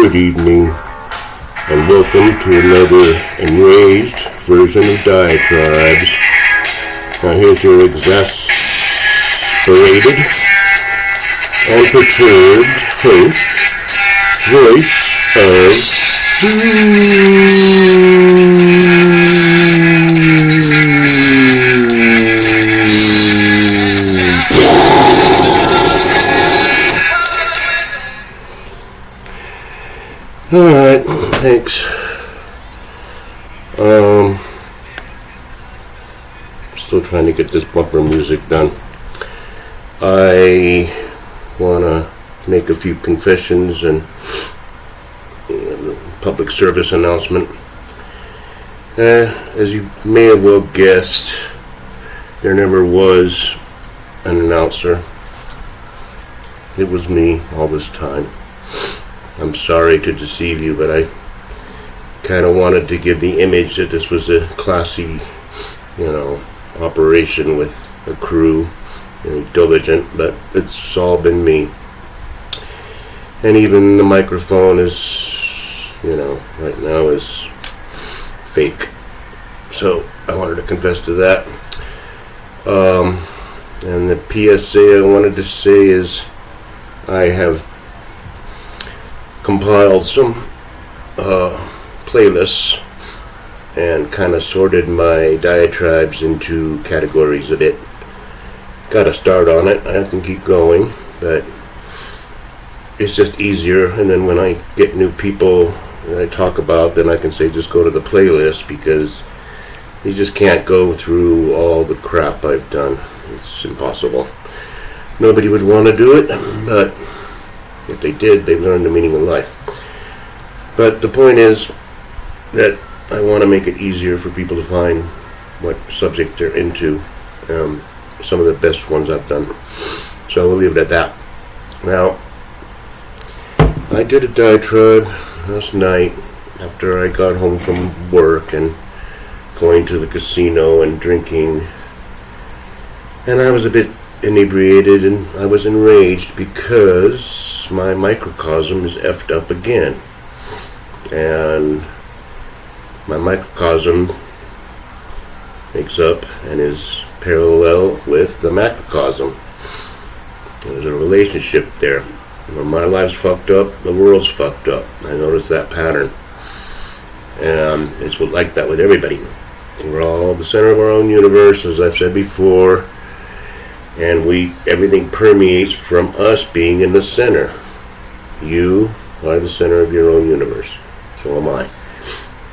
Good evening, and welcome to another enraged version of Diatribes. Now here's your exasperated and perturbed host, voice of Alright, thanks. Still trying to get this bumper music done. I want to make a few confessions and public service announcement. As you may have well guessed, there never was an announcer. It was me all this time. I'm sorry to deceive you, but I kind of wanted to give the image that this was a classy, operation with a crew, diligent, but it's all been me. And even the microphone is, right now is fake. So I wanted to confess to that. And the PSA I wanted to say is I have compiled some playlists and kind of sorted my diatribes into categories a bit. Got to start on it. I can keep going, but it's just easier. And then when I get new people that I talk about, then I can say just go to the playlist, because you just can't go through all the crap I've done. It's impossible. Nobody would want to do it, but if they did, they learned the meaning of life. But the point is that I want to make it easier for people to find what subject they're into. Some of the best ones I've done. So we'll leave it at that. Now, I did a diatribe last night after I got home from work and going to the casino and drinking. And I was a bit inebriated, and I was enraged because my microcosm is effed up again. And my microcosm makes up and is parallel with the macrocosm. There's a relationship there. When my life's fucked up, the world's fucked up. I noticed that pattern. And it's like that with everybody. We're all the center of our own universe, as I've said before. And everything permeates from us being in the center. You are the center of your own universe. So am I.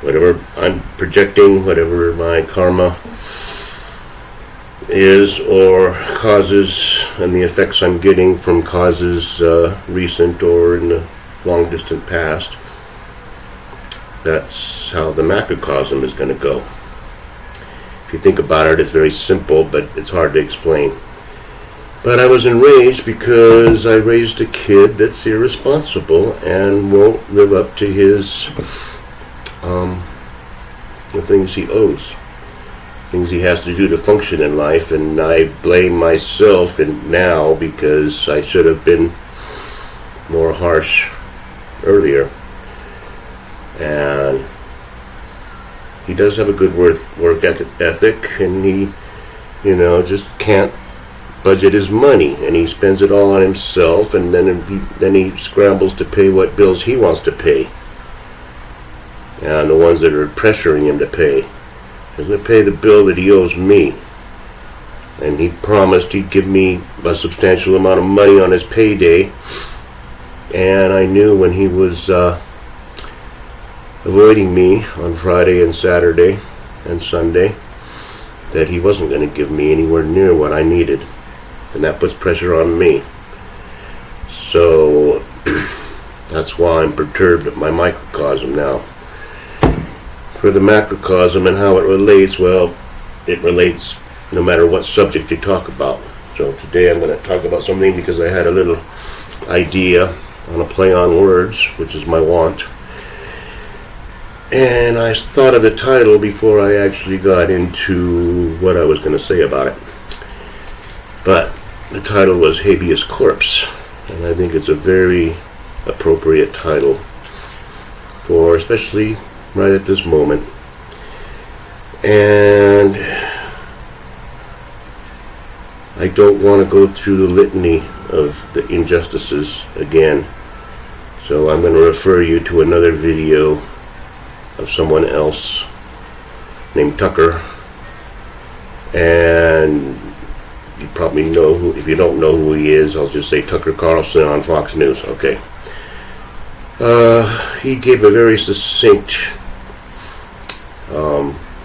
Whatever I'm projecting, whatever my karma is or causes, and the effects I'm getting from causes recent or in the long distant past, that's how the macrocosm is going to go. If you think about it, it's very simple, but it's hard to explain. But I was enraged because I raised a kid that's irresponsible and won't live up to his the things he owes, things he has to do to function in life. And I blame myself now because I should have been more harsh earlier. And he does have a good work ethic, and he just can't budget his money, and he spends it all on himself, and then he scrambles to pay what bills he wants to pay, and the ones that are pressuring him to pay. He's going to pay the bill that he owes me, and he promised he'd give me a substantial amount of money on his payday, and I knew when he was avoiding me on Friday and Saturday and Sunday that he wasn't going to give me anywhere near what I needed. And that puts pressure on me. So that's why I'm perturbed at my microcosm now. For the macrocosm and how it relates, well, it relates no matter what subject you talk about. So today I'm going to talk about something because I had a little idea on a play on words, which is my want. And I thought of the title before I actually got into what I was going to say about it. But the title was Habeas Corpus, and I think it's a very appropriate title for especially right at this moment. And I don't want to go through the litany of the injustices again, so I'm going to refer you to another video of someone else named Tucker. And you probably know who, if you don't know who he is, I'll just say Tucker Carlson on Fox News. Okay. He gave a very succinct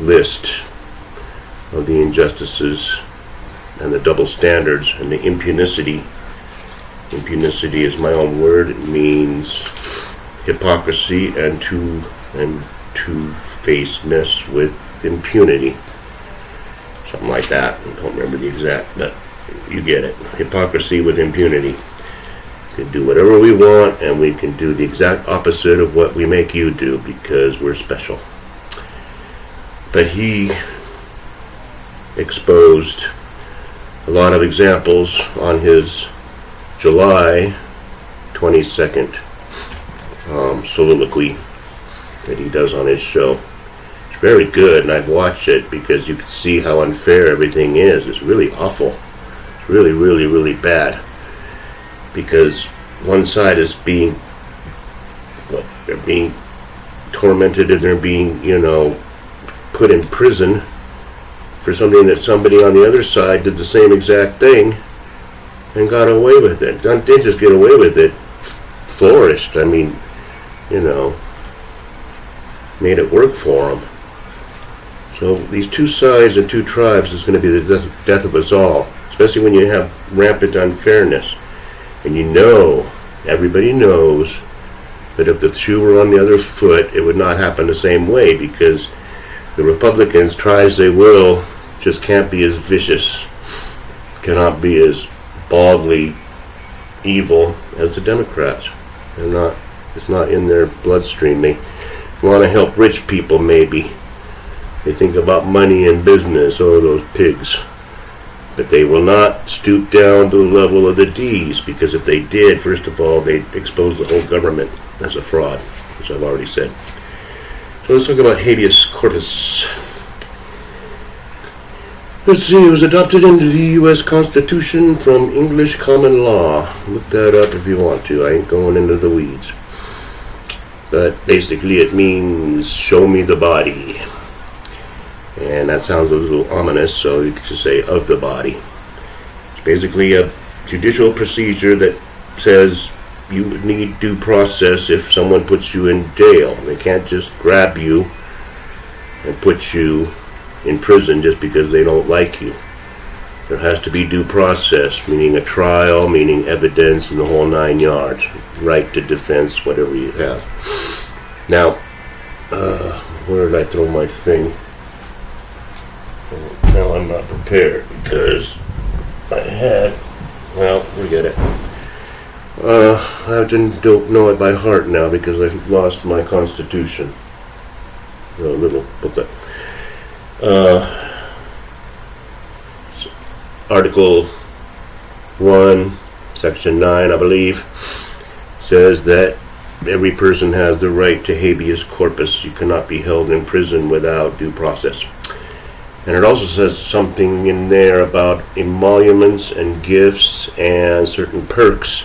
list of the injustices and the double standards and the impunicity. Impunicity is my own word. It means hypocrisy and two-facedness with impunity. Something like that. I don't remember the exact, but you get it. Hypocrisy with impunity. We can do whatever we want, and we can do the exact opposite of what we make you do because we're special. But he exposed a lot of examples on his July 22nd soliloquy that he does on his show. It's very good, and I've watched it because you can see how unfair everything is. It's really awful. It's really, really, really bad. Because one side is being, they're being tormented and they're being, put in prison for something that somebody on the other side did the same exact thing and got away with it. Didn't just get away with it, flourished. I mean, made it work for them. So these two sides and two tribes is going to be the death of us all, especially when you have rampant unfairness. And everybody knows that if the shoe were on the other foot, it would not happen the same way, because the Republicans, try as they will, just can't be as vicious, cannot be as baldly evil as the Democrats. It's not in their bloodstream. They want to help rich people, maybe. They think about money and business, those pigs. But they will not stoop down to the level of the D's, because if they did, first of all, they'd expose the whole government as a fraud, which I've already said. So let's talk about habeas corpus. Let's see, it was adopted into the U.S. Constitution from English common law. Look that up if you want to. I ain't going into the weeds. But basically it means show me the body. And that sounds a little ominous, so you could just say of the body. It's basically a judicial procedure that says you would need due process if someone puts you in jail. They can't just grab you and put you in prison just because they don't like you. There has to be due process, meaning a trial, meaning evidence, and the whole 9 yards. Right to defense, whatever you have. Now, where did I throw my thing? Now I'm not prepared because forget it. I don't know it by heart now because I've lost my Constitution. The little booklet. Article 1, Section 9, I believe, says that every person has the right to habeas corpus. You cannot be held in prison without due process. And it also says something in there about emoluments and gifts and certain perks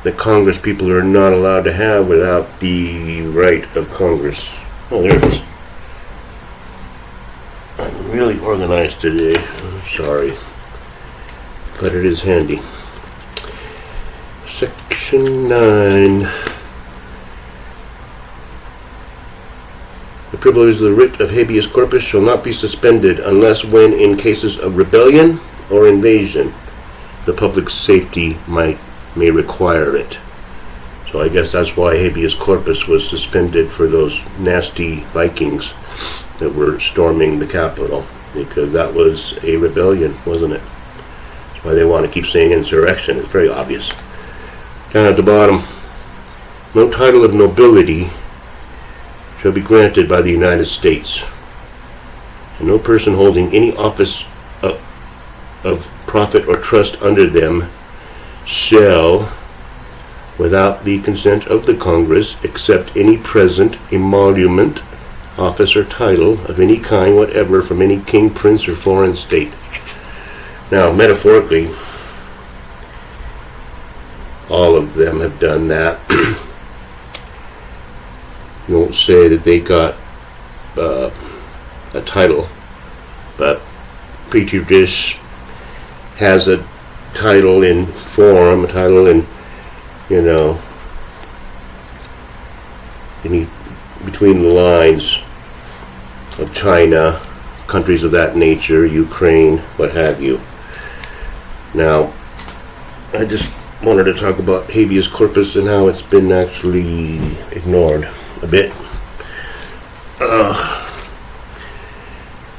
that Congress people are not allowed to have without the right of Congress. Oh, there it is. I'm really organized today. Sorry. But it is handy. Section 9. The privilege of the writ of habeas corpus shall not be suspended unless when in cases of rebellion or invasion the public safety may require it. So I guess that's why habeas corpus was suspended for those nasty Vikings that were storming the Capitol, because that was a rebellion, wasn't it? That's why they want to keep saying insurrection. It's very obvious. Down at the bottom, no title of nobility shall be granted by the United States, and no person holding any office of profit or trust under them shall without the consent of the Congress, except any present emolument, office, or title of any kind whatever from any king, prince, or foreign state. Now, metaphorically, all of them have done that. You won't say that they got a title, but Petri dish has a title in form, a title in, between the lines of China, countries of that nature, Ukraine, what have you. Now, I just wanted to talk about habeas corpus and how it's been actually ignored a bit.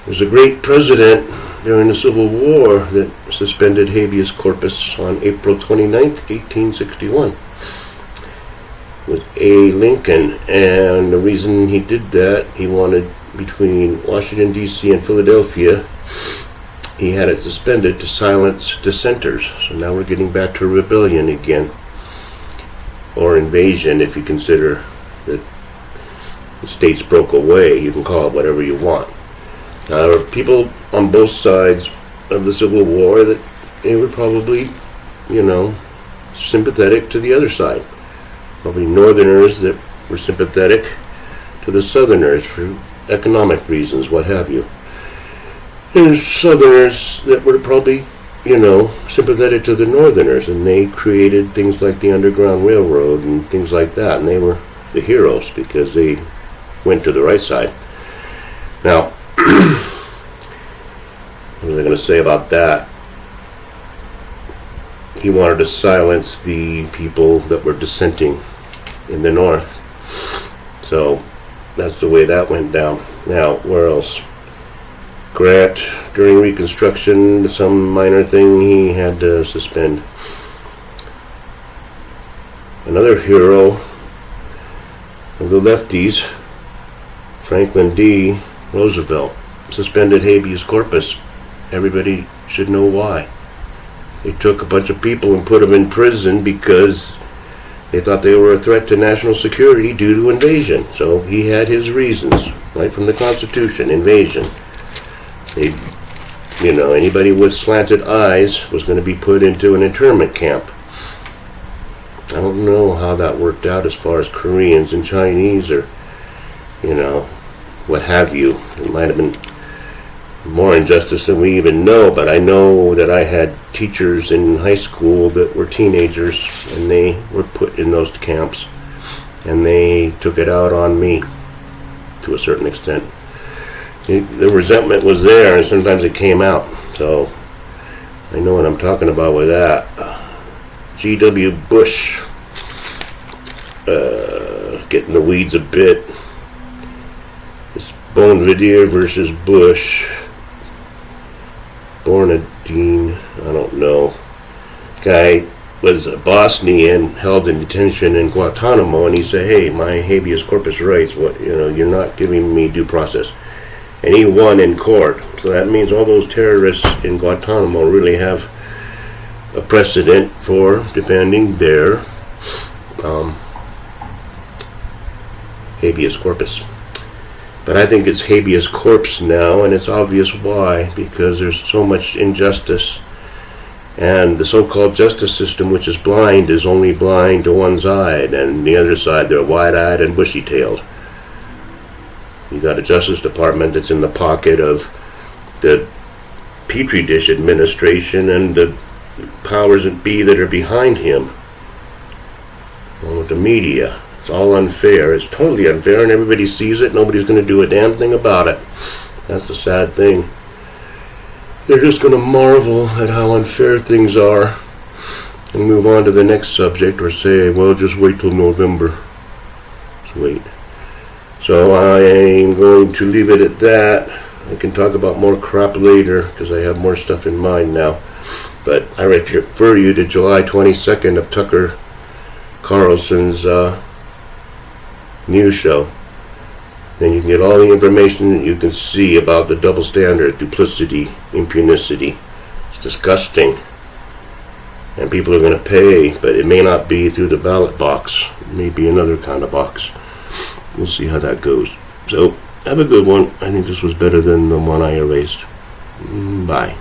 There's a great president during the Civil War that suspended habeas corpus on April 29th, 1861. It was A. Lincoln, and the reason he did that, he wanted between Washington, D.C. and Philadelphia, he had it suspended to silence dissenters. So now we're getting back to rebellion again, or invasion if you consider that the states broke away. You can call it whatever you want. Now, there were people on both sides of the Civil War that they were probably, sympathetic to the other side. Probably Northerners that were sympathetic to the Southerners for economic reasons, what have you. There's Southerners that were probably, sympathetic to the Northerners, and they created things like the Underground Railroad and things like that, and they were the heroes because they went to the right side. Now, what was I going to say about that? He wanted to silence the people that were dissenting in the North. So that's the way that went down. Now, where else? Grant, during Reconstruction, some minor thing he had to suspend. Another hero of the lefties, Franklin D. Roosevelt, suspended habeas corpus. Everybody should know why. They took a bunch of people and put them in prison because they thought they were a threat to national security due to invasion. So he had his reasons, right from the Constitution, invasion. Anybody with slanted eyes was going to be put into an internment camp. I don't know how that worked out as far as Koreans and Chinese or, what have you. It might have been more injustice than we even know, but I know that I had teachers in high school that were teenagers, and they were put in those camps, and they took it out on me to a certain extent. The resentment was there, and sometimes it came out, so I know what I'm talking about with that. G.W. Bush, getting the weeds a bit. This Bonvidier versus Bush. Bornadine, I don't know. Guy was a Bosnian held in detention in Guantanamo, and he said, "Hey, my habeas corpus rights, you're not giving me due process." And he won in court. So that means all those terrorists in Guantanamo really have a precedent for defending their habeas corpus. But I think it's habeas corpse now, and it's obvious why, because there's so much injustice, and the so-called justice system, which is blind, is only blind to one side, and the other side, they're wide-eyed and bushy-tailed. You got a Justice Department that's in the pocket of the Petri dish administration and the powers that be that are behind him, along with the media. It's all unfair. It's totally unfair, and everybody sees it. Nobody's going to do a damn thing about it. That's the sad thing. They're just going to marvel at how unfair things are and move on to the next subject, or say, well, just wait till November. Just wait. So I am going to leave it at that. I can talk about more crap later because I have more stuff in mind now. But I refer you to July 22nd of Tucker Carlson's news show. Then you can get all the information that you can see about the double standard, duplicity, impunicity. It's disgusting. and people are going to pay, but it may not be through the ballot box. It may be another kind of box. We'll see how that goes. So, have a good one. I think this was better than the one I erased. Bye.